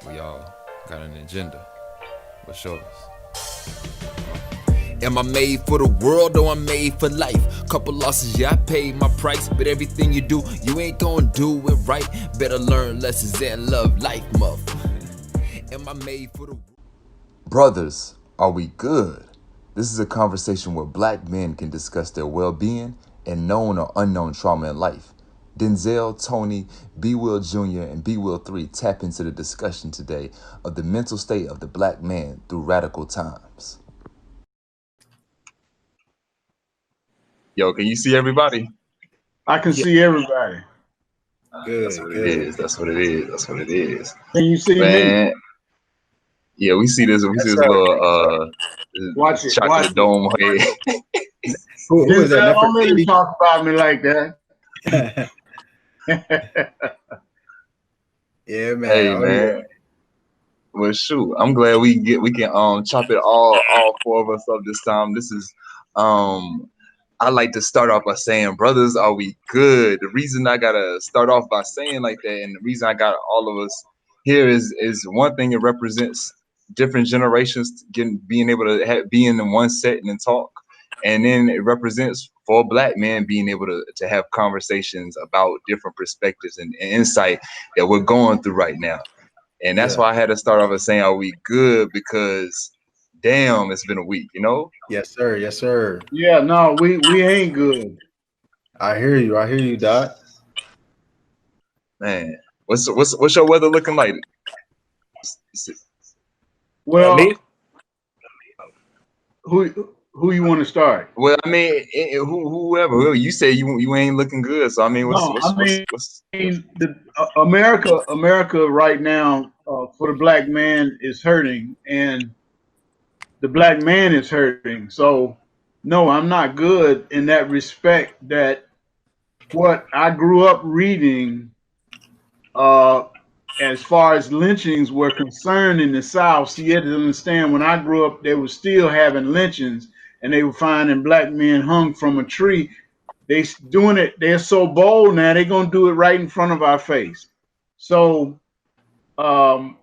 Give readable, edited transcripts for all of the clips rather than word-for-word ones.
We all got an agenda. What's yours? Am I made for the world or I'm made for life? Couple losses, yeah, I paid my price. But everything you do, you ain't gonna do it right. Better learn lessons and love life, mother. Am I made for the... Brothers, are we good? This is a conversation where black men can discuss their well-being and known or unknown trauma in life. Denzel, Tony, BWillJR and BWillThree tap into the discussion today of the mental state of the black man through radical times. Yo, can you see everybody? I can see everybody. Good, that's what it is. That's what it is. That's what it is. Can you see me? Yeah, we see this. We see this little watch it, chocolate watch dome head. Who is that? Don't let him talk about me like that. Yeah, man. Hey, man. Yeah. Well, shoot, I'm glad we can chop it all four of us up this time. This is I like to start off by saying, brothers, are we good? The reason I gotta start off by saying like that, and the reason I got all of us here is one thing. It represents different generations being able to be in one setting and talk, and then it represents for black men being able to have conversations about different perspectives and insight that we're going through right now. And that's why I had to start off by saying, are we good? Because damn, it's been a week, you know? Yes, sir. Yes, sir. Yeah, no, we ain't good. I hear you. I hear you, Doc. Man, what's your weather looking like? Well, who you want to start? Well, I mean, whoever. You say you ain't looking good, so I mean, America right now for the black man is hurting, and the black man is hurting. So, no, I'm not good in that respect. That what I grew up reading, as far as lynchings were concerned in the South, so you had to understand when I grew up, they were still having lynchings, and they were finding black men hung from a tree. They doing it. They're so bold now. They're gonna do it right in front of our face. So, I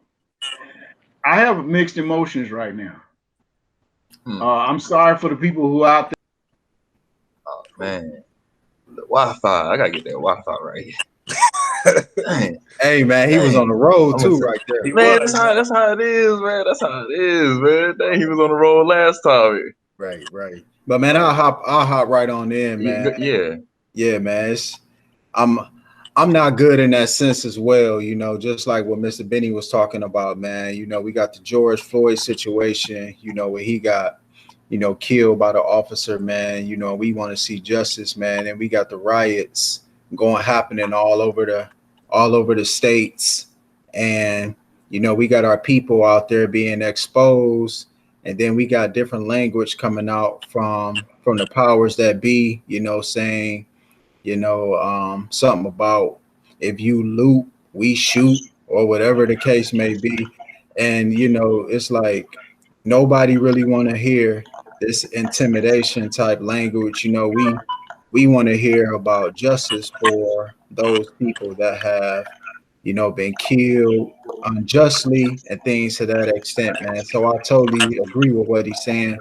have mixed emotions right now. I'm sorry for the people who are out there. Oh man, the Wi-Fi. I gotta get that Wi-Fi right here. Hey man, he was on the road too, right there. Man, that's how it is, man. That's how it is, man. Dang, he was on the road last time. Right. But man, I'll hop right on in, man. Yeah, man. I'm not good in that sense as well, you know, just like what Mr. Bennie was talking about, man. You know, we got the George Floyd situation, you know, where he got, you know, killed by the officer, man. You know, we want to see justice, man. And we got the riots happening all over the states. And, you know, we got our people out there being exposed. And then we got different language coming out from the powers that be, you know, saying, you know, something about if you loot, we shoot, or whatever the case may be. And, you know, it's like nobody really want to hear this intimidation type language. You know, we want to hear about justice for those people that have, you know, been killed unjustly and things to that extent, man. So I totally agree with what he's saying,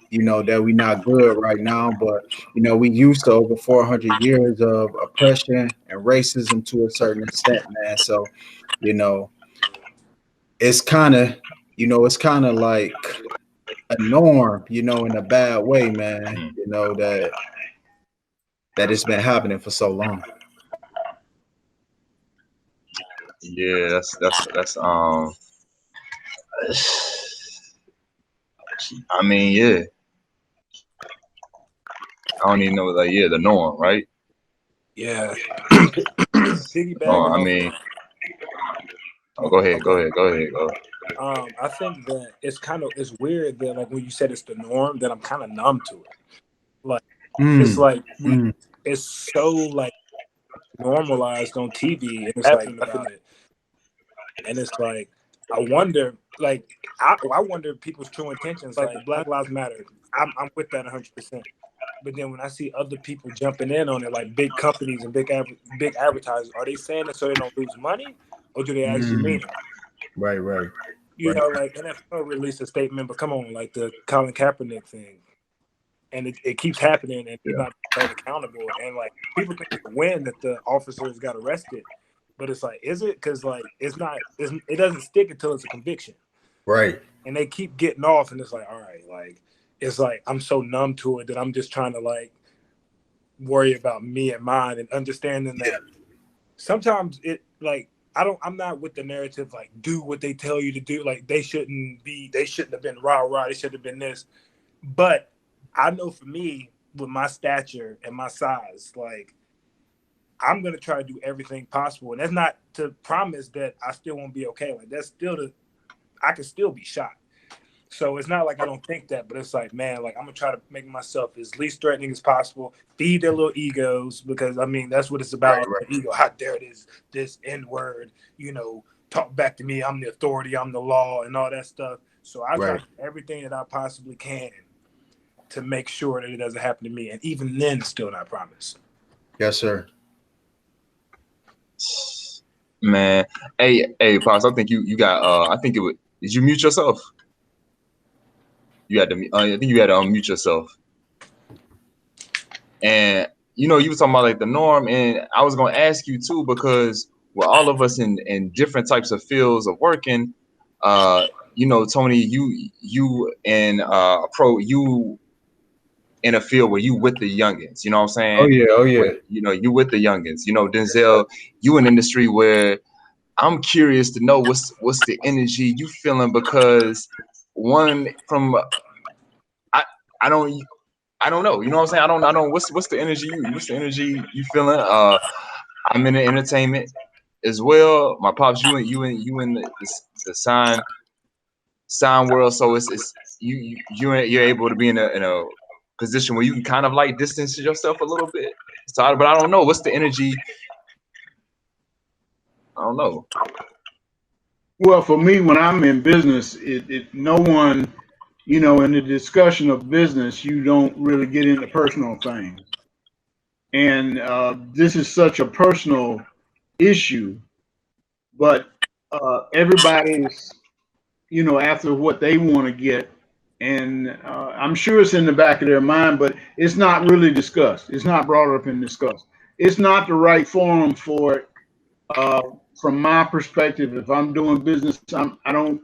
you know, that we're not good right now, but, you know, we used to over 400 years of oppression and racism to a certain extent, man. So, you know, it's kind of like a norm, you know, in a bad way, man, you know, that it's been happening for so long. Yeah, that's I mean, yeah. I don't even know, like, yeah, the norm, right? Yeah. I mean, go ahead. I think that it's weird that, like, when you said it's the norm, that I'm kind of numb to it. Like, it's like it's so like normalized on TV, and it's like about it, and it's like I wonder people's true intentions. Like Black Lives Matter, I'm with that 100%. But then when I see other people jumping in on it, like big companies and big advertisers, are they saying it so they don't lose money, or do they actually mean it? Right. You know, like NFL released a statement, but come on, like the Colin Kaepernick thing, and it keeps happening, and he's not held accountable. And like people think it's a win that the officers got arrested, but it's like, is it? Because like it's not. It doesn't stick until it's a conviction. Right. And they keep getting off, and it's like, all right, like it's like I'm so numb to it that I'm just trying to like worry about me and mine, and understanding that sometimes it like I'm not with the narrative like do what they tell you to do. Like they shouldn't have been rah, they should have been this. But I know for me, with my stature and my size, like I'm gonna try to do everything possible. And that's not to promise that I still won't be okay. Like that's still I can still be shot. So it's not like I don't think that, but it's like, man, like I'm gonna try to make myself as least threatening as possible, feed their little egos, because I mean that's what it's about. Right. Ego, how dare this N-word, you know, talk back to me, I'm the authority, I'm the law, and all that stuff. So I try to do everything that I possibly can to make sure that it doesn't happen to me. And even then it's still not promised. Yes, sir. Man. Hey, Pops, I think you got I think it was, did you mute yourself? You had to. I think you had to unmute yourself. And you know, you were talking about like the norm, and I was gonna ask you too, because with all of us in different types of fields of working, you know, Tony, you in you in a field where you with the youngins, you know what I'm saying? Oh yeah. Where, you know, you with the youngins. You know, Denzel, you in industry where I'm curious to know what's the energy you feeling, because one from I don't know. You know what I'm saying? I don't know what's the energy you feeling. I'm in the entertainment as well. My pops, you in the sign world, so it's you're able to be in a position where you can kind of like distance yourself a little bit. So, but I don't know what's the energy. I don't know. Well, for me, when I'm in business, no one, you know, in the discussion of business, you don't really get into personal things. And this is such a personal issue, but everybody's, you know, after what they want to get. And I'm sure it's in the back of their mind, but it's not really discussed. It's not brought up and discussed. It's not the right forum for it. From my perspective, if I'm doing business, I don't,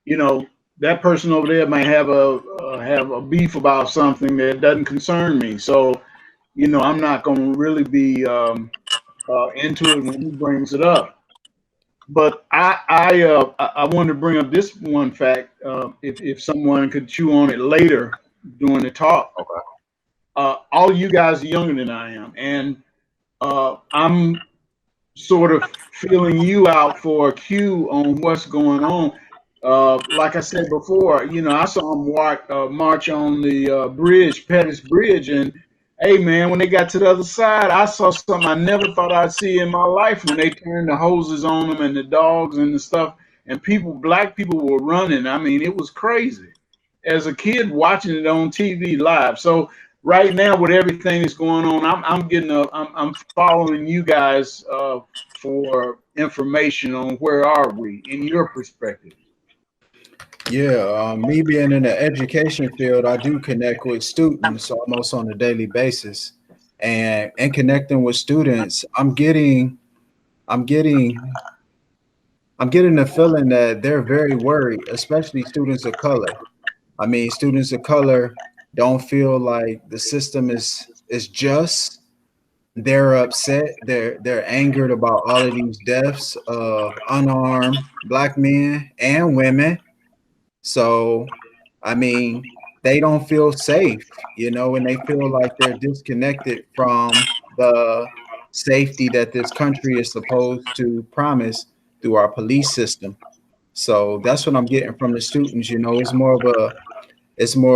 you know, that person over there might have a beef about something that doesn't concern me. So, you know, I'm not going to really be into it when he brings it up. But I wanted to bring up this one fact. If someone could chew on it later during the talk. Okay. All you guys are younger than I am, and I'm sort of feeling you out for a cue on what's going on. Like I said before, you know, I saw him march on the bridge, Pettis Bridge, and hey, man, when they got to the other side, I saw something I never thought I'd see in my life when they turned the hoses on them and the dogs and the stuff, and black people were running. I mean, it was crazy. As a kid watching it on TV live. So right now, with everything that's going on, I'm following you guys for information on where are we in your perspective. Yeah, me being in the education field, I do connect with students almost on a daily basis, and connecting with students, I'm getting the feeling that they're very worried, especially students of color. I mean, students of color don't feel like the system is just. They're upset. They're angered about all of these deaths of unarmed Black men and women. So, I mean, they don't feel safe, you know, and they feel like they're disconnected from the safety that this country is supposed to promise through our police system. So that's what I'm getting from the students. You know, it's more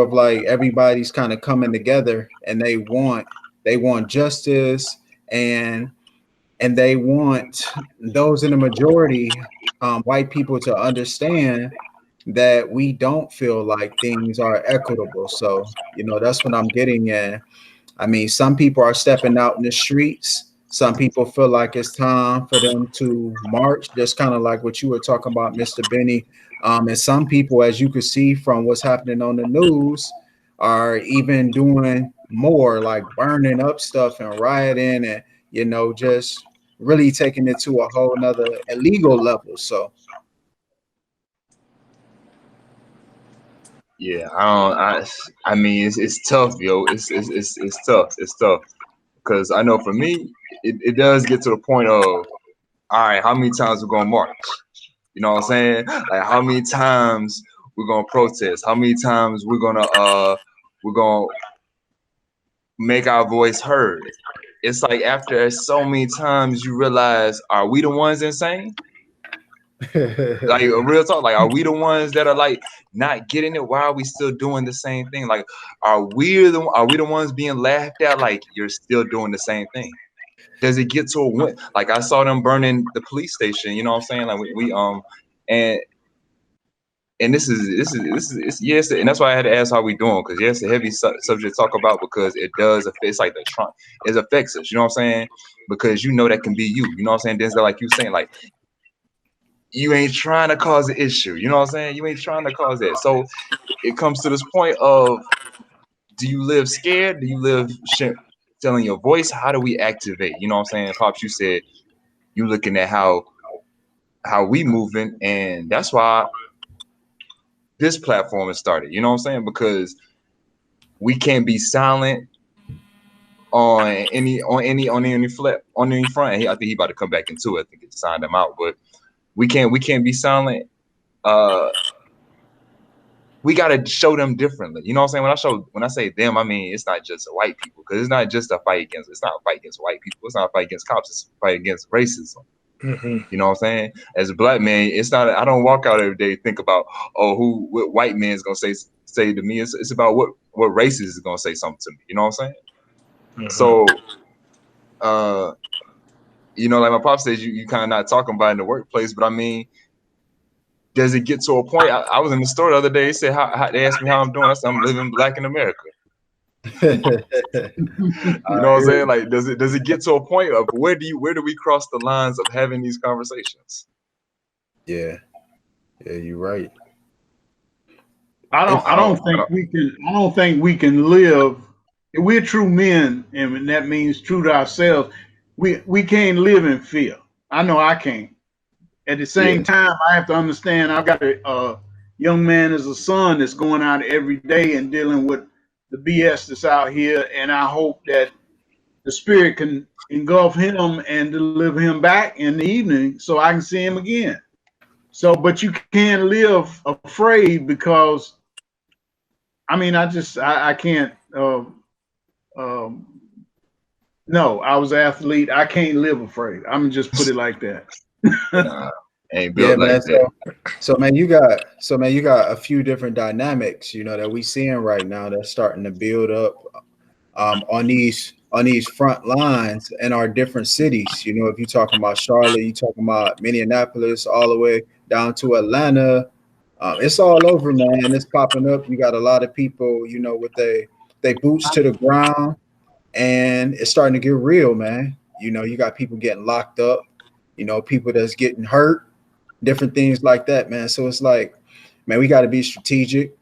of like everybody's kind of coming together, and they want justice, and they want those in the majority, white people, to understand that we don't feel like things are equitable. So, you know, that's what I'm getting at. I mean, some people are stepping out in the streets. Some people feel like it's time for them to march. That's kind of like what you were talking about, Mr. Bennie. And some people, as you can see from what's happening on the news, are even doing more, like burning up stuff and rioting and, you know, just really taking it to a whole nother illegal level. So yeah, I mean, it's tough, yo. It's tough. It's tough because I know for me, it does get to the point of, all right, how many times we're gonna march? You know what I'm saying? Like, how many times we're gonna protest? How many times we're gonna make our voice heard? It's like after so many times, you realize, are we the ones insane? Like, real talk, like, are we the ones that are like not getting it? Why are we still doing the same thing? Like, are we the ones being laughed at? Like, you're still doing the same thing. Does it get to a win? Like, I saw them burning the police station. You know what I'm saying? Like, we and this is yes, and that's why I had to ask how we doing, because yes, a heavy subject to talk about, because it does affect. It's like the Trump, it affects us. You know what I'm saying? Because you know that can be you. You know what I'm saying? Denzel, like you saying, like, you ain't trying to cause an issue. You know what I'm saying? You ain't trying to cause that. So it comes to this point of, do you live scared? Do you live telling your voice? How do we activate? You know what I'm saying? Pops, you said you looking at how we moving, and that's why this platform has started. You know what I'm saying? Because we can't be silent on any front. I think he about to come back into it. I think it signed him out, but we can't be silent. We gotta show them differently. You know what I'm saying? When I say them, I mean it's not just white people, because it's not just a fight against. It's not a fight against white people. It's not a fight against cops. It's a fight against racism. Mm-hmm. You know what I'm saying? As a black man, it's not. I don't walk out every day think about, oh, what white man is gonna say to me. It's about what racist is gonna say something to me. You know what I'm saying? Mm-hmm. So, you know, like my pop says, you kind of not talking about in the workplace, but I mean, does it get to a point? I was in the store the other day. They said, how they asked me how I'm doing. I said, I'm living black in America. You know what I'm saying? Like, does it get to a point of where do we cross the lines of having these conversations? Yeah, you're right. I don't think we can live. If we're true men, and that means true to ourselves, we can't live in fear. I know I can't. At the same time, I have to understand I've got a young man as a son that's going out every day and dealing with the BS that's out here, and I hope that the spirit can engulf him and deliver him back in the evening so I can see him again. So, but you can't live afraid, because I mean, I can't. No, I was an athlete. I can't live afraid. I'm just put it like that. Ain't built like that. So man, you got a few different dynamics, you know, that we seeing right now that's starting to build up on these front lines in our different cities. You know, if you're talking about Charlotte, you're talking about Minneapolis, all the way down to Atlanta. It's all over, man. It's popping up. You got a lot of people, you know, with they boots to the ground, and it's starting to get real, man. You know, you got people getting locked up, you know, people that's getting hurt, different things like that, man. So it's like, man, we got to be strategic.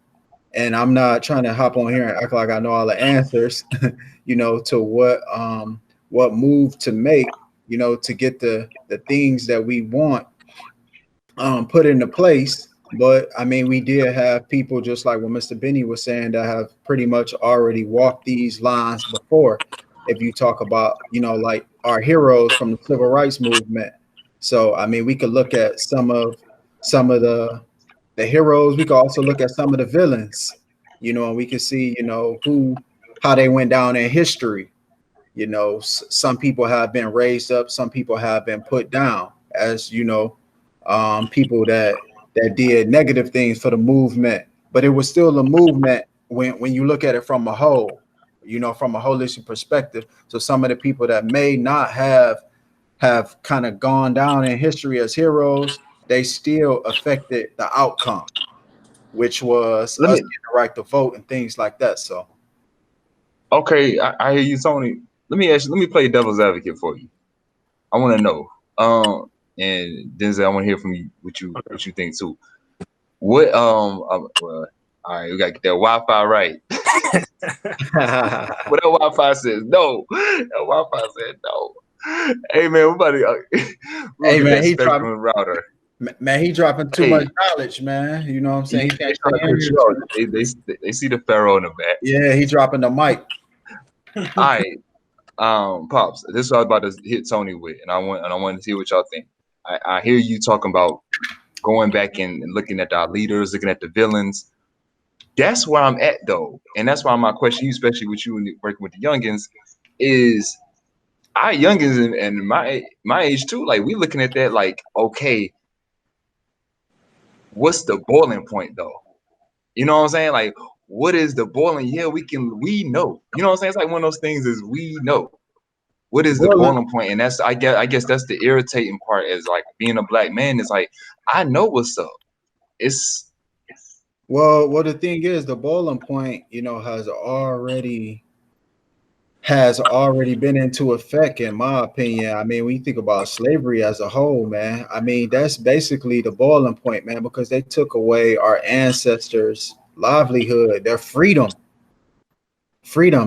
And I'm not trying to hop on here and act like I know all the answers, you know, to what move to make, you know, to get the things that we want put into place. But I mean, we did have people, just like what Mr. Bennie was saying, that have pretty much already walked these lines before. If you talk about, you know, like our heroes from the civil rights movement. So, I mean, we could look at some of the heroes. We could also look at some of the villains, you know, and we can see, you know, how they went down in history. You know, some people have been raised up, some people have been put down as, you know, people that did negative things for the movement, but it was still a movement when you look at it from a whole, you know, from a holistic perspective. So some of the people that may not have kind of gone down in history as heroes, they still affected the outcome, which was us getting the right to vote and things like that. So, okay, I hear you, Tony. Let me play devil's advocate for you. I want to know. And Denzel, I want to hear from you what you think too. What well, all right, we gotta get that Wi-Fi right. But that Wi-Fi says no. That Wi-Fi said no. Hey man, hey man, he dropping router. Man, he dropping too much knowledge, man. You know what I'm saying? They see the Pharaoh in the back. Yeah, he dropping the mic. All right. Pops, this is what I was about to hit Tony with, and I want to see what y'all think. I hear you talking about going back and looking at our leaders, looking at the villains. That's where I'm at though, and that's why my question, especially with you and working with the youngins, is our youngins and my age too. Like we looking at that like, okay, what's the boiling point though? You know what I'm saying? Like, what is the boiling? Yeah, we know. You know what I'm saying? It's like one of those things is we know. What is the boiling point? And that's I guess that's the irritating part is like being a black man is like, I know what's up. Well, the thing is the boiling point, you know, has already been into effect, in my opinion. I mean, when you think about slavery as a whole, man, I mean, that's basically the boiling point, man, because they took away our ancestors' livelihood, their freedom.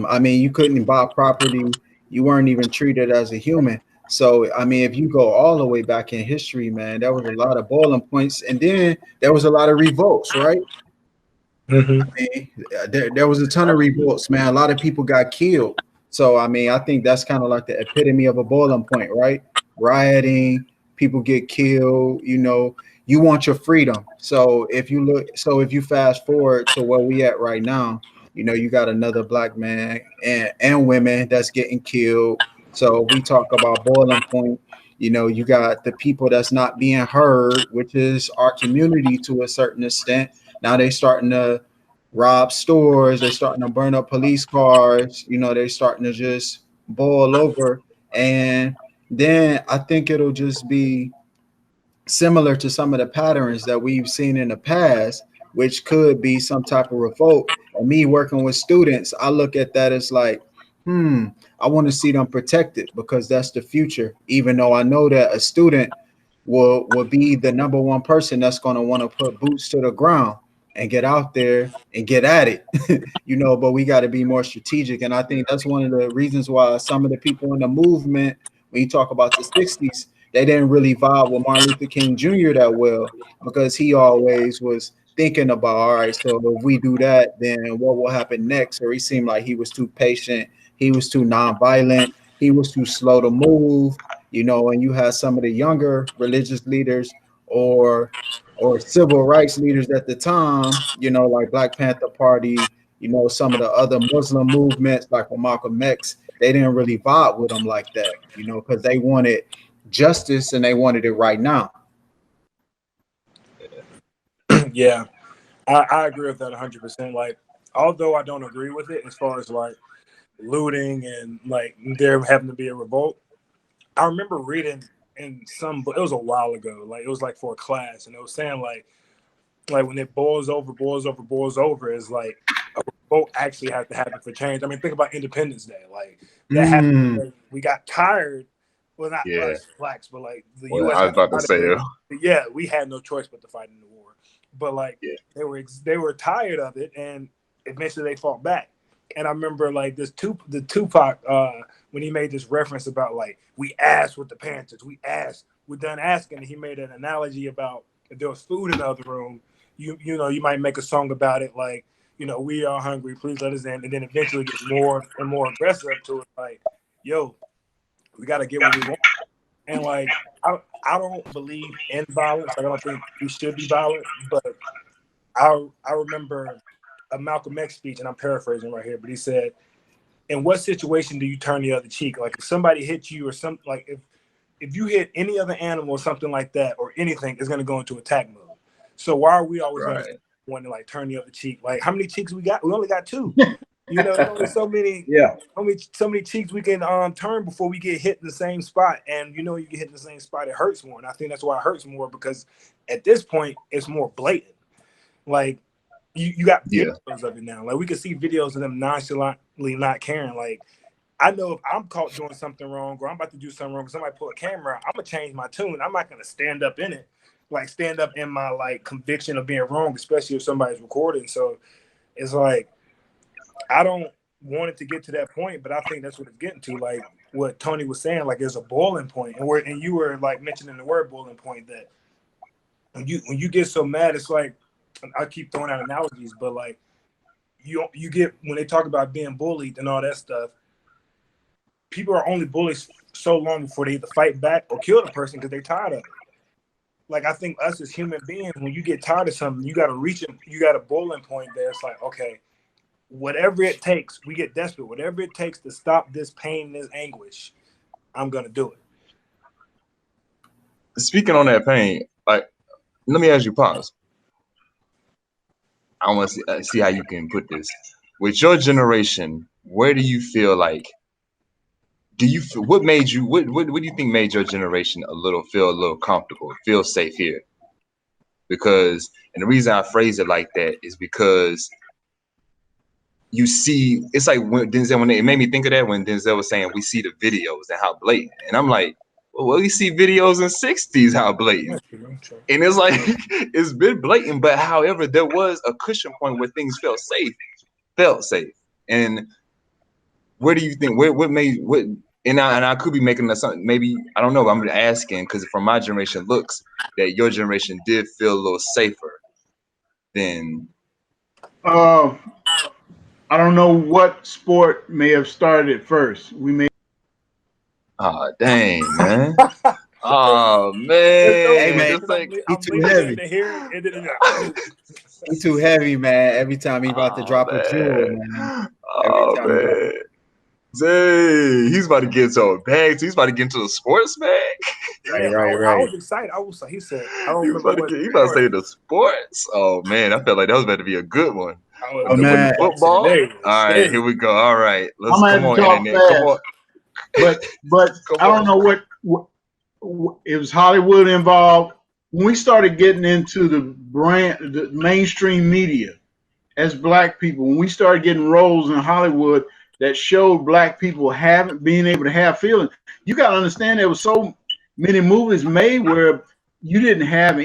I mean, you couldn't buy property. You weren't even treated as a human. So, I mean, if you go all the way back in history, man, there was a lot of boiling points. And then there was a lot of revolts, right? I mean, there was a ton of revolts, man. A lot of people got killed. So, I mean, I think that's kind of like the epitome of a boiling point, right? Rioting, people get killed, you know, you want your freedom. So if you fast forward to where we at right now, you know, you got another black man and women that's getting killed. So we talk about boiling point, you know, you got the people that's not being heard, which is our community to a certain extent. Now they starting to rob stores, they're starting to burn up police cars, you know, they're starting to just boil over. And then I think it'll just be similar to some of the patterns that we've seen in the past, which could be some type of revolt. And me working with students, I look at that as like, I want to see them protected because that's the future, even though I know that a student will be the number one person that's going to want to put boots to the ground and get out there and get at it, you know, but we got to be more strategic. And I think that's one of the reasons why some of the people in the movement, when you talk about the 60s, they didn't really vibe with Martin Luther King Jr. that well, because he always was thinking about, all right, so if we do that, then what will happen next? Or he seemed like he was too patient. He was too nonviolent. He was too slow to move, you know, and you had some of the younger religious leaders or civil rights leaders at the time, you know, like Black Panther Party, you know, some of the other Muslim movements like with Malcolm X, they didn't really vibe with them like that, you know, because they wanted justice and they wanted it right now. Yeah, I agree with that 100%. Like, although I don't agree with it as far as like looting and like there having to be a revolt, I remember reading in some book, it was a while ago, like it was like for a class, and it was saying like when it boils over, is like a revolt actually has to happen for change. I mean, think about Independence Day, like that happened. We got tired. Well, not us blacks, but like the U.S. I was about to say, yeah, we had no choice but to fight in the war. But like they were tired of it, and eventually they fought back. And I remember like the Tupac when he made this reference about like we asked with the Panthers, we're done asking. And he made an analogy about if there was food in the other room, you know, you might make a song about it, like, you know, we are hungry, please let us in, and then eventually get more and more aggressive to it, like, yo, we got to get what we want. And like I don't believe in violence. I don't think we should be violent, but I remember a Malcolm X speech, and I'm paraphrasing right here, but he said, in what situation do you turn the other cheek? Like if somebody hits you or something, like if you hit any other animal or something like that or anything, it's going to go into attack mode. So why are we always going to want to like turn the other cheek? Like how many cheeks we got? We only got two. You know, there's only so many cheeks we can turn before we get hit in the same spot. And you know, you get hit in the same spot, it hurts more. And I think that's why it hurts more, because at this point it's more blatant. Like you got videos of it now. Like we can see videos of them nonchalantly not caring. Like I know if I'm caught doing something wrong or I'm about to do something wrong, somebody pull a camera, I'm gonna change my tune. I'm not gonna stand up in it, like stand up in my like conviction of being wrong, especially if somebody's recording. So it's like I don't want it to get to that point, but I think that's what it's getting to. Like what Tony was saying, like there's a boiling point, and you were like mentioning the word boiling point, that when you get so mad, it's like I keep throwing out analogies, but like you get when they talk about being bullied and all that stuff. People are only bullies so long before they either fight back or kill the person because they're tired of it. Like I think us as human beings, when you get tired of something, you got to reach it. You got a boiling point there. It's like, okay, whatever it takes, we get desperate. Whatever it takes to stop this pain, this anguish, I'm gonna do it. Speaking on that pain, like, let me ask you, pause. I want to see how you can put this. With your generation, where do you feel like? Do you feel, what made you? What do you think made your generation feel a little comfortable, feel safe here? Because, and the reason I phrase it like that is because you see, it's like when Denzel, it made me think of that when Denzel was saying we see the videos and how blatant, and I'm like, well, we see videos in '60s how blatant, and it's like it's been blatant, but however, there was a cushion point where things felt safe, and where do you think what made what? And I could be making something, maybe, I don't know, but I'm asking because from my generation looks that your generation did feel a little safer than. I don't know what sport may have started first. We may. Oh, dang, man. Oh, man. Hey, man, he's too heavy. He's too heavy, man. Every time he about to drop a jewel, man. Oh, man. Dang, he's about to get into a bag. He's about to get into the sports bag. Right. I was excited. He said, I don't remember he about to say the sports. Oh, man. I felt like that was about to be a good one. Oh, man. Football. All right, here we go. All right. Let's come on, internet. Come on. But I don't know what it was. Hollywood involved. When we started getting into the mainstream media as black people, when we started getting roles in Hollywood that showed black people being able to have feelings, you got to understand there was so many movies made where you didn't have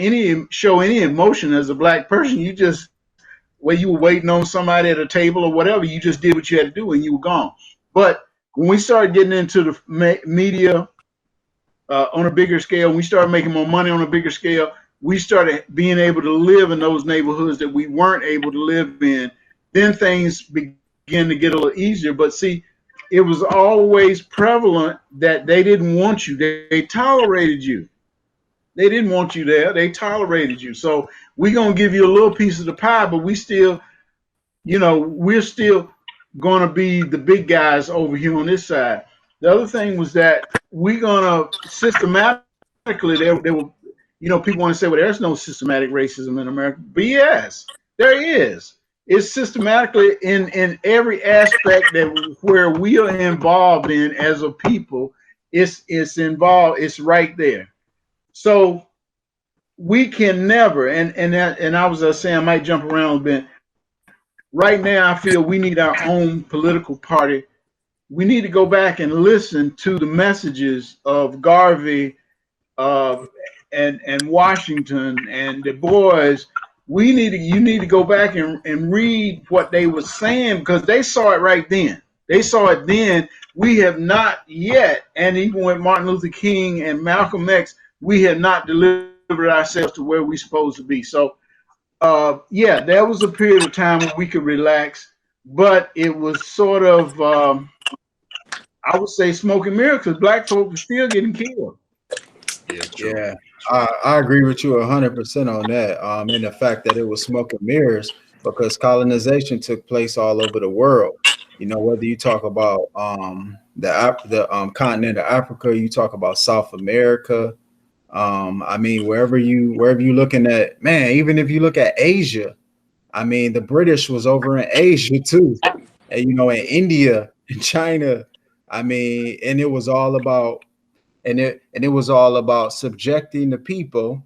show any emotion as a black person. You just, where you were waiting on somebody at a table or whatever, you just did what you had to do and you were gone. But when we started getting into the media on a bigger scale, we started making more money on a bigger scale, we started being able to live in those neighborhoods that we weren't able to live in. Then things began to get a little easier. But see, it was always prevalent that they didn't want you. They tolerated you. They didn't want you there. They tolerated you. So we're going to give you a little piece of the pie, but we still, we're still going to be the big guys over here on this side. The other thing was that we're going to systematically, there were, people want to say, well, there's no systematic racism in America. BS. There is. It's systematically in every aspect that where we are involved in as a people. It's involved. It's right there. So we can never, and I was saying, I might jump around a bit. Right now, I feel we need our own political party. We need to go back and listen to the messages of Garvey and Washington and Du Bois. You need to go back and read what they were saying, because they saw it right then. They saw it then. We have not yet, and even with Martin Luther King and Malcolm X, we have not delivered ourselves to where we're supposed to be. So, yeah, there was a period of time when we could relax, but it was sort of, I would say, smoke and mirrors, because black folk are still getting killed. Yeah, I agree with you 100% on that. And the fact that it was smoke and mirrors, because colonization took place all over the world. Whether you talk about the continent of Africa, you talk about South America. I mean, wherever you looking at, man, even if you look at Asia, I mean, the British was over in Asia too, and in India and China. I mean, and it was all about. And it was all about subjecting the people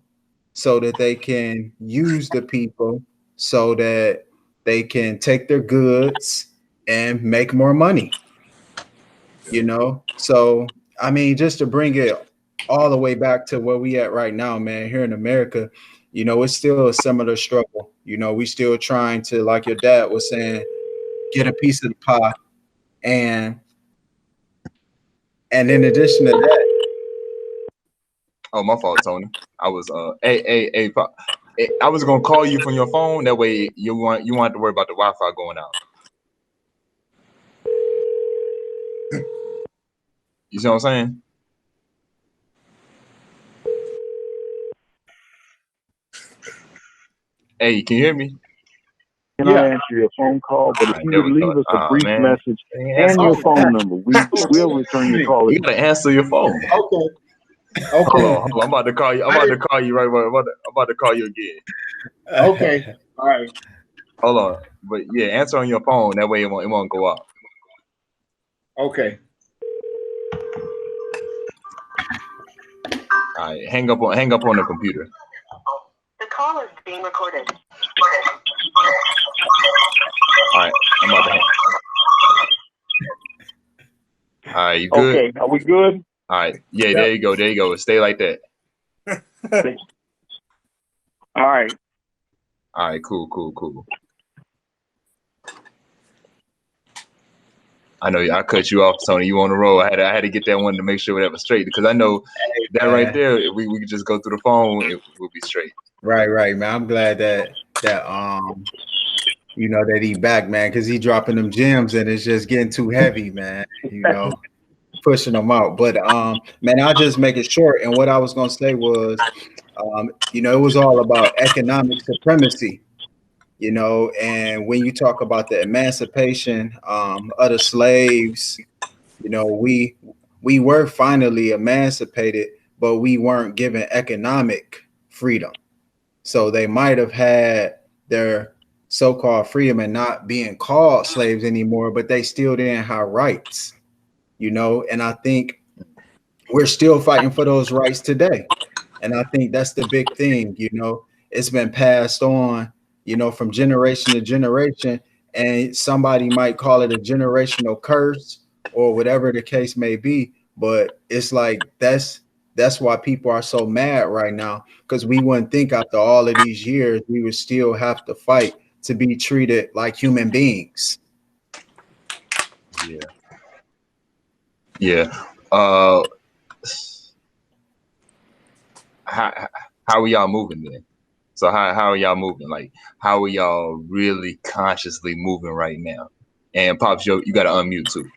so that they can use the people so that they can take their goods and make more money. you know. So I mean, just to bring it all the way back to where we at right now, man, here in America, you know, it's still a similar struggle. You know, we still trying to, like your dad was saying, get a piece of the pie. And in addition to that, oh, my fault, Tony. I was hey, I was gonna call you from your phone. That way you want to worry about the Wi-Fi going out. You see what I'm saying? Hey, can you hear me? Can I answer your phone call? But if you would leave us a brief message and your phone number, we will return your call. You gotta answer your phone. Okay. Hold on. I'm about to call you. I'm about to call you right away. I'm about to call you again. Okay. All right. Hold on. But yeah, answer on your phone. That way it won't go out. Okay. All right. Hang up on the computer. The call is being recorded. All right. I'm about to hang. All right. You good? Okay. Are we good? All right. Yeah. There you go. There you go. Stay like that. All right. All right. Cool. I know I cut you off, Tony. You on the roll. I had to get that one to make sure that was straight, because I know that right there, if we could just go through the phone, it would be straight. Right, man. I'm glad that you know, that he back, man, because he dropping them gems and it's just getting too heavy, man. You know, pushing them out. But man, I'll just make it short. And what I was gonna say was, you know, it was all about economic supremacy. You know, and when you talk about the emancipation of the slaves, you know, we were finally emancipated, but we weren't given economic freedom. So they might have had their so-called freedom and not being called slaves anymore, but they still didn't have rights, you know. And I think we're still fighting for those rights today. And I think that's the big thing, you know. It's been passed on, you know, from generation to generation, and somebody might call it a generational curse or whatever the case may be. But it's like that's why people are so mad right now, because we wouldn't think after all of these years we would still have to fight to be treated like human beings. Yeah. How are y'all moving then? So how are y'all moving? Like, how are y'all really consciously moving right now? And Pops, you got to unmute too.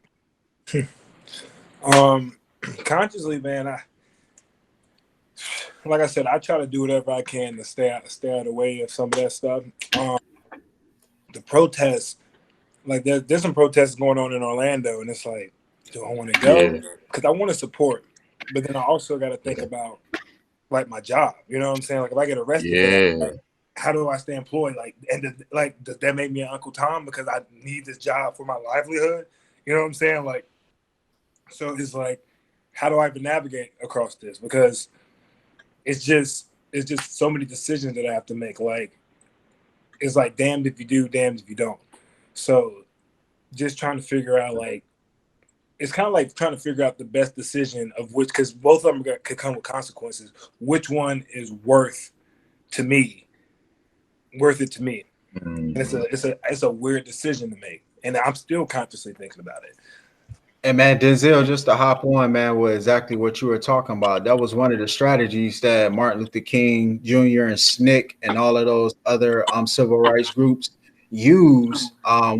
Consciously, man, like I said, I try to do whatever I can to stay out of the way of some of that stuff. The protests, like there's some protests going on in Orlando, and it's like, do I want to go? Because I want to support, but then I also got to think about like my job. You know what I'm saying? Like if I get arrested, like, how do I stay employed? Like, and like, does that make me an Uncle Tom because I need this job for my livelihood? You know what I'm saying? Like, so it's like, how do I even navigate across this? Because it's just so many decisions that I have to make. Like, it's like damned if you do, damned if you don't. So just trying to figure out, like, it's kind of like trying to figure out the best decision of which, because both of them could come with consequences. Which one is worth it to me? And it's a weird decision to make, and I'm still consciously thinking about it. And man, Denzel, just to hop on, man, was exactly what you were talking about. That was one of the strategies that Martin Luther King Jr. and SNCC and all of those other civil rights groups used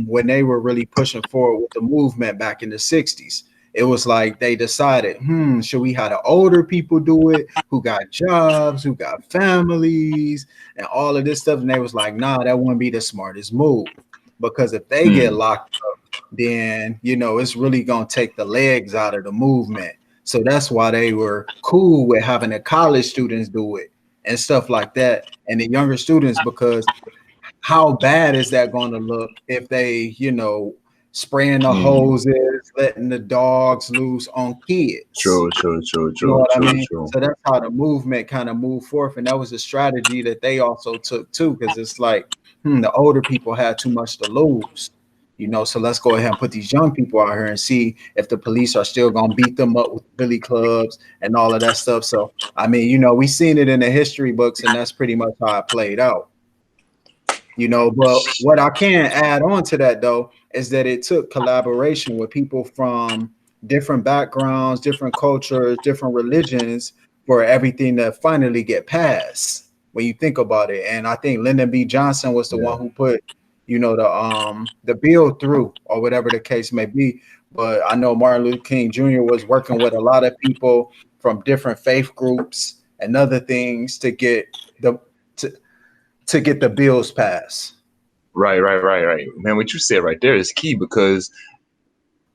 when they were really pushing forward with the movement back in the 60s. It was like they decided, should we have the older people do it, who got jobs, who got families, and all of this stuff. And they was like, nah, that wouldn't be the smartest move, because if they get locked up, then, you know, it's really going to take the legs out of the movement. So that's why they were cool with having the college students do it and stuff like that, and the younger students, because how bad is that going to look if they, you know, spraying the hoses, letting the dogs loose on kids? True. You know what I mean? So that's how the movement kind of moved forth, and that was a strategy that they also took too, because it's like, the older people had too much to lose. You know, so let's go ahead and put these young people out here and see if the police are still gonna beat them up with billy clubs and all of that stuff. So I mean, you know, we seen it in the history books, and that's pretty much how it played out. You know, but what I can add on to that though is that it took collaboration with people from different backgrounds, different cultures, different religions for everything to finally get passed when you think about it. And I think Lyndon B. Johnson was the one who put, you know, the bill through, or whatever the case may be. But I know Martin Luther King Jr. was working with a lot of people from different faith groups and other things to get the bills passed. Right. Man, what you said right there is key, because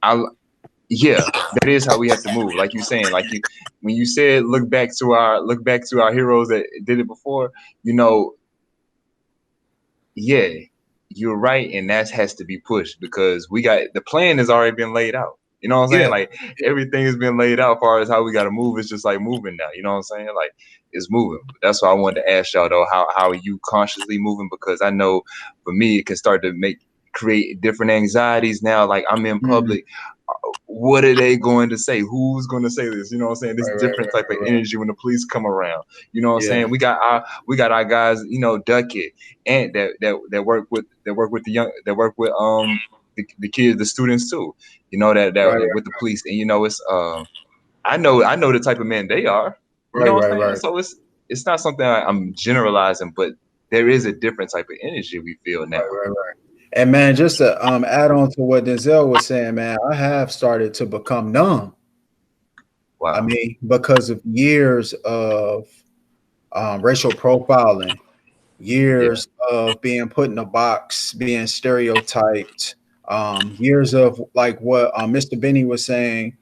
that is how we have to move. Like you're saying, when you said look back to our heroes that did it before, you know, you're right, and that has to be pushed, because the plan has already been laid out. You know what I'm saying? Like, everything has been laid out as far as how we got to move. It's just like moving now. You know what I'm saying? Like, it's moving. That's why I wanted to ask y'all though, how are you consciously moving? Because I know for me, it can start to create different anxieties now. Like, I'm in public. What are they going to say? Who's going to say this? You know what I'm saying? This different type of energy when the police come around. You know what I'm saying? We got our guys, you know, Duckett, and that work with the kids, the students too. You know, that with the police. And you know, it's I know the type of men they are. You know what I'm saying? So it's not something I'm generalizing, but there is a different type of energy we feel now. And man, just to add on to what Denzel was saying, man, I have started to become numb. Wow. I mean, because of years of racial profiling, years of being put in a box, being stereotyped, years of like what Mr. Bennie was saying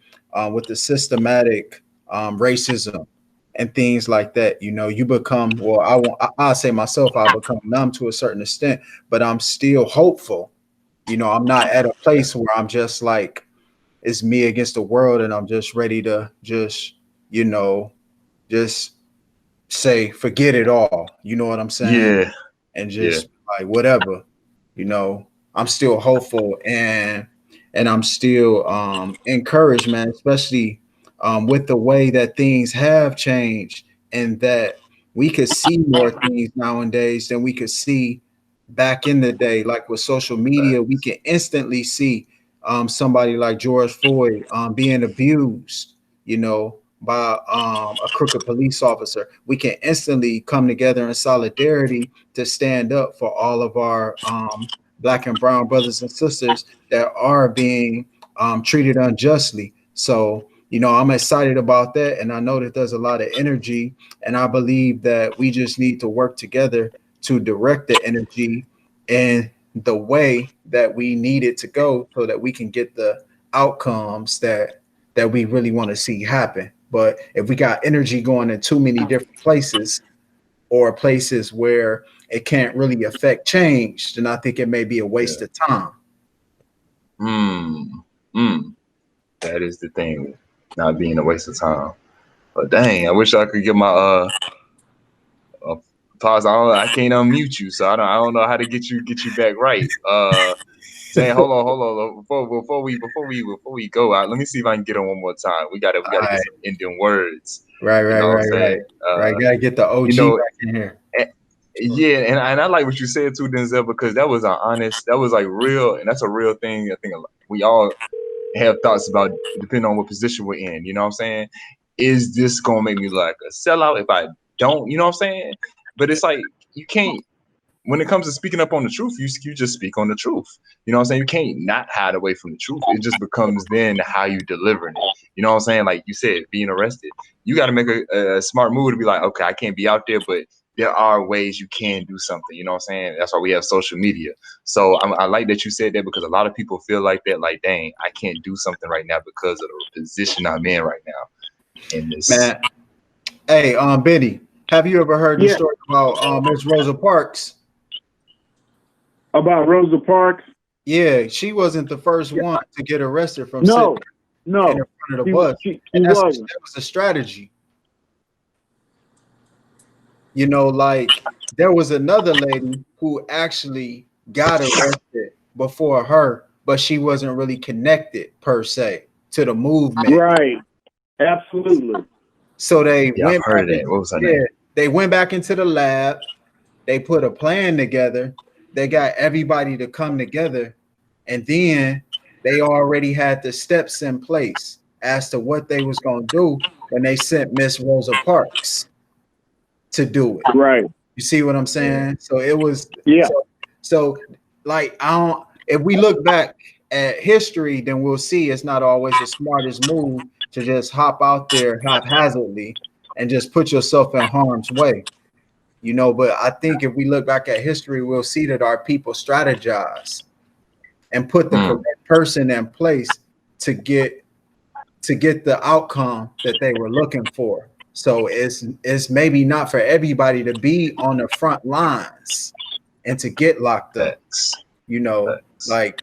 with the systematic racism and things like that. You know, you become, I'll say myself, I become numb to a certain extent, but I'm still hopeful. You know, I'm not at a place where I'm just like, it's me against the world, and I'm just ready to just say, forget it all. You know what I'm saying? Yeah. And just like, whatever, you know, I'm still hopeful, and I'm still encouraged, man, especially with the way that things have changed, and that we could see more things nowadays than we could see back in the day. Like with social media, we can instantly see somebody like George Floyd being abused, you know, by a crooked police officer. We can instantly come together in solidarity to stand up for all of our Black and brown brothers and sisters that are being treated unjustly. So, you know, I'm excited about that. And I know that there's a lot of energy, and I believe that we just need to work together to direct the energy in the way that we need it to go, so that we can get the outcomes that we really want to see happen. But if we got energy going in too many different places, or places where it can't really affect change, then I think it may be a waste of time. That is the thing, not being a waste of time. But dang, I wish I could get my pause. I can't unmute you, so I don't know how to get you back right. Dang, hold on. Before we go out, let me see if I can get on one more time. We gotta get some ending words. Right. Gotta get the OG back in here. And I like what you said too, Denzel, because that was like real, and that's a real thing. I think we all have thoughts about, depending on what position we're in. You know what I'm saying? Is this gonna make me like a sellout if I don't? You know what I'm saying? But it's like, you can't. When it comes to speaking up on the truth, you just speak on the truth. You know what I'm saying? You can't not hide away from the truth. It just becomes then how you deliver it. You know what I'm saying? Like you said, being arrested, you got to make a smart move to be like, okay, I can't be out there, but there are ways you can do something. You know what I'm saying? That's why we have social media. So I like that you said that, because a lot of people feel like that, like, dang, I can't do something right now because of the position I'm in right now. In this. Man, hey, Bennie, have you ever heard the story about Miss Rosa Parks? About Rosa Parks? Yeah, she wasn't the first one to get arrested from no in front of the bus. That was a strategy. You know, like there was another lady who actually got arrested before her but she wasn't really connected per se to the movement. Right. Absolutely. So they went back what was her name? They went back into the lab. They put a plan together. They got everybody to come together, and then they already had the steps in place as to what they was gonna do when they sent Miss Rosa Parks to do it. Right. You see what I'm saying? So it was So like if we look back at history, then we'll see it's not always the smartest move to just hop out there haphazardly and just put yourself in harm's way. You know, but I think if we look back at history, we'll see that our people strategize and put the correct person in place to get the outcome that they were looking for. So it's maybe not for everybody to be on the front lines and to get locked up. You know, like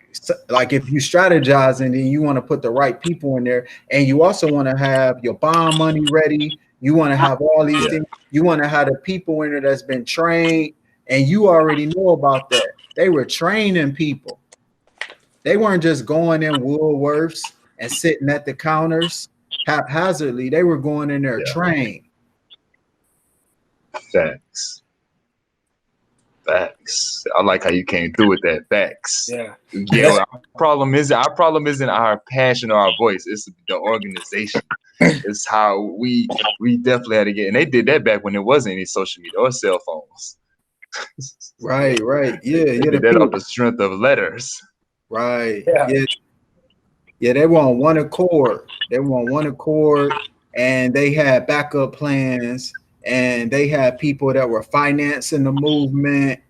if you strategize and then you want to put the right people in there, and you also want to have your bond money ready. You want to have all these things. You want to have the people in there that's been trained, and you already know about that. They were training people. They weren't just going in Woolworths and sitting at the counters haphazardly. They were going in there trained. Facts. I like how you came through with that. Facts. Our problem isn't our passion or our voice. It's the organization. It's how we definitely had to get, and they did that back when there wasn't any social media or cell phones. Right. Yeah. They did that off the strength of letters. Right. Yeah. They were on one accord. And they had backup plans, and they had people that were financing the movement,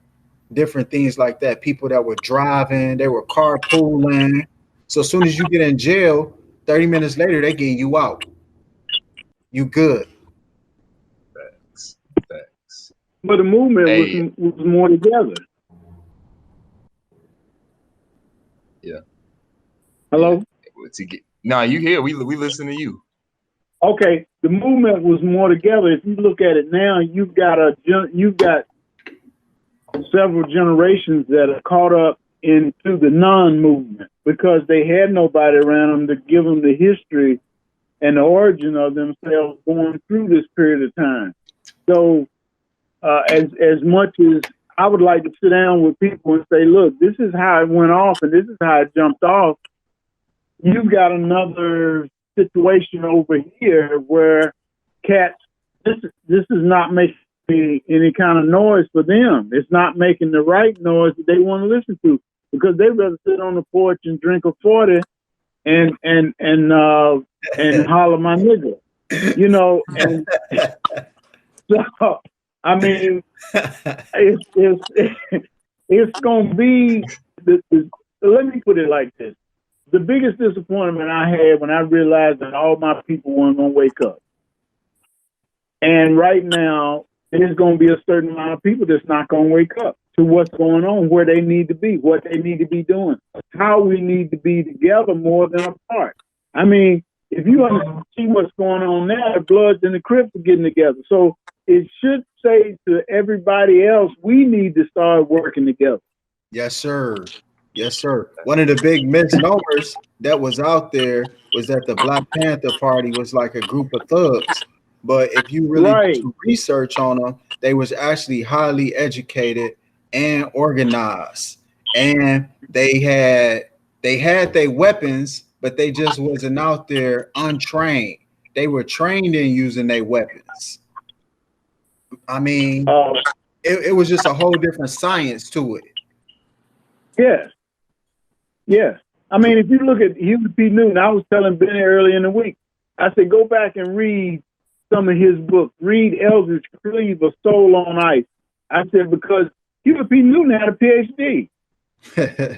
different things like that. People that were driving, they were carpooling. So as soon as you get in jail, 30 minutes later, they getting you out. You good. Facts. But the movement was more together. Yeah. Hello? Nah, you here. We listen to you. Okay. The movement was more together. If you look at it now, you've got several generations that are caught up into the non-movement because they had nobody around them to give them the history and the origin of themselves going through this period of time. So as much as I would like to sit down with people and say, look, this is how it went off and this is how it jumped off, you've got another situation over here where cats, this is not making any kind of noise for them. It's not making the right noise that they want to listen to because they'd rather sit on the porch and drink a 40 and holler my nigga, you know. And so I mean, it's gonna be. Let me put it like this: the biggest disappointment I had when I realized that all my people weren't gonna wake up, and right now there's gonna be a certain amount of people that's not gonna wake up to what's going on, where they need to be, what they need to be doing, how we need to be together more than apart. I mean, if you see what's going on now, the Bloods and the Crips are getting together. So it should say to everybody else, we need to start working together. Yes, sir. Yes, sir. One of the big misnomers that was out there was that the Black Panther Party was like a group of thugs. But if you really do research on them, they was actually highly educated and organized. And they had their weapons, but they just wasn't out there untrained. They were trained in using their weapons. I mean, it was just a whole different science to it. Yes. Yes. I mean, if you look at Huey P. Newton, I was telling Bennie earlier in the week, I said, go back and read some of his books. Read Eldridge Cleave, A Soul on Ice. I said, because Huey P. Newton had a PhD.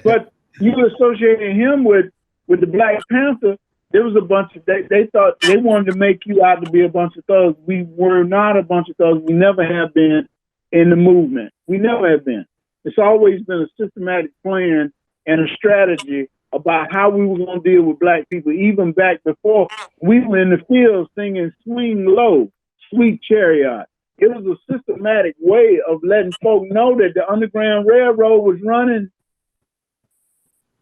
But you associated him with the Black Panther, there was a bunch of, they thought they wanted to make you out to be a bunch of thugs. We were not a bunch of thugs. We never have been in the movement. We never have been. It's always been a systematic plan and a strategy about how we were going to deal with Black people, even back before we were in the field singing Swing Low, Sweet Chariot. It was a systematic way of letting folk know that the Underground Railroad was running.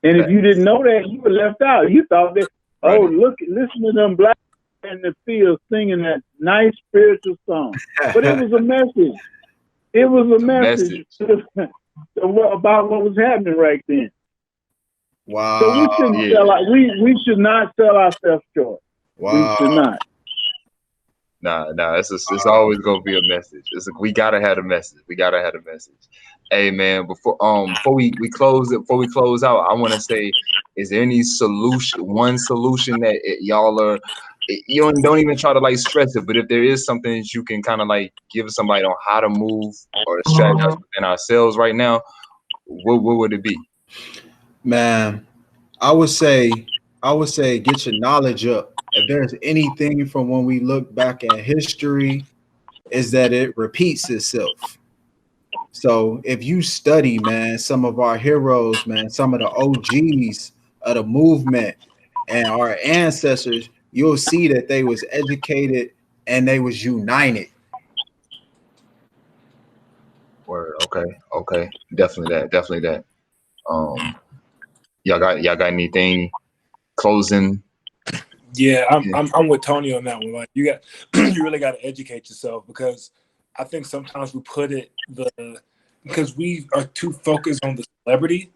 And if you didn't know that, you were left out. You thought that, oh, listen to them black in the field singing that nice spiritual song. But it was a message. It was a message about what was happening right then. Wow. So we shouldn't sell we should not sell ourselves short. Wow. We should not. Nah, it's always gonna be a message. We gotta have a message. We gotta have a message. Hey man, before we close out, I want to say, is there any one solution that y'all are? You don't even try to like stress it, but if there is something that you can kind of like give somebody on how to move or strategize within ourselves right now, what would it be? Man, I would say get your knowledge up. If there's anything from when we look back at history, is that it repeats itself. So if you study, man, some of our heroes, man, some of the OGs of the movement and our ancestors, you'll see that they was educated and they was united. Word. Okay. Definitely that. Y'all got anything closing? Yeah, I'm with Tony on that one. Like you really got to educate yourself, because I think sometimes we put because we are too focused on the celebrity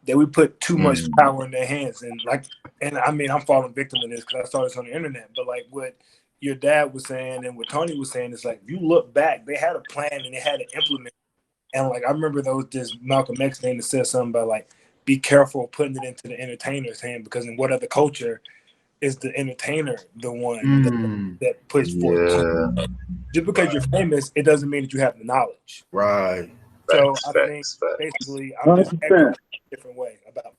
that we put too much power in their hands. And I mean, I'm falling victim to this because I saw this on the internet, but like what your dad was saying and what Tony was saying is like, if you look back, they had a plan and they had to implement it. And like, I remember there was this Malcolm X thing that said something about like, be careful putting it into the entertainer's hand, because in what other culture is the entertainer the one that puts forth? Just because you're famous, it doesn't mean that you have the knowledge. Right. So I think basically I'm just echoing a different way about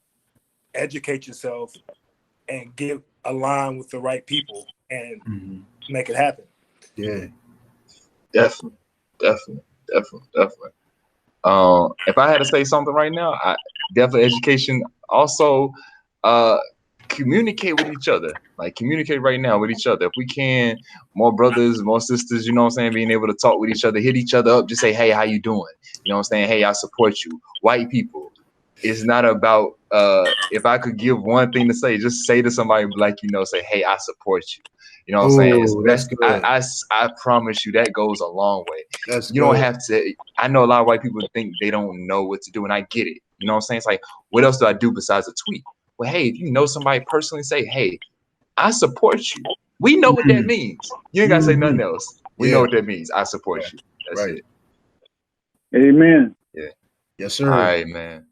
educate yourself and align with the right people and make it happen. Yeah. Definitely. If I had to say something right now, definitely education. Also, communicate with each other. Like communicate right now with each other. If we can, more brothers, more sisters, you know what I'm saying, being able to talk with each other, hit each other up, just say, hey, how you doing? You know what I'm saying? Hey, I support you. White people, it's not about if I could give one thing to say, just say to somebody like, say, hey, I support you. You know what I'm saying? That's good. I promise you that goes a long way. You don't have to. I know a lot of white people think they don't know what to do, and I get it. You know what I'm saying? It's like, what else do I do besides a tweet? Well, hey, if you know somebody personally, say, hey, I support you. We know what that means. You ain't got to say nothing else. We know what that means. I support you. That's it. Amen. Yeah. Yes, sir. All right, man.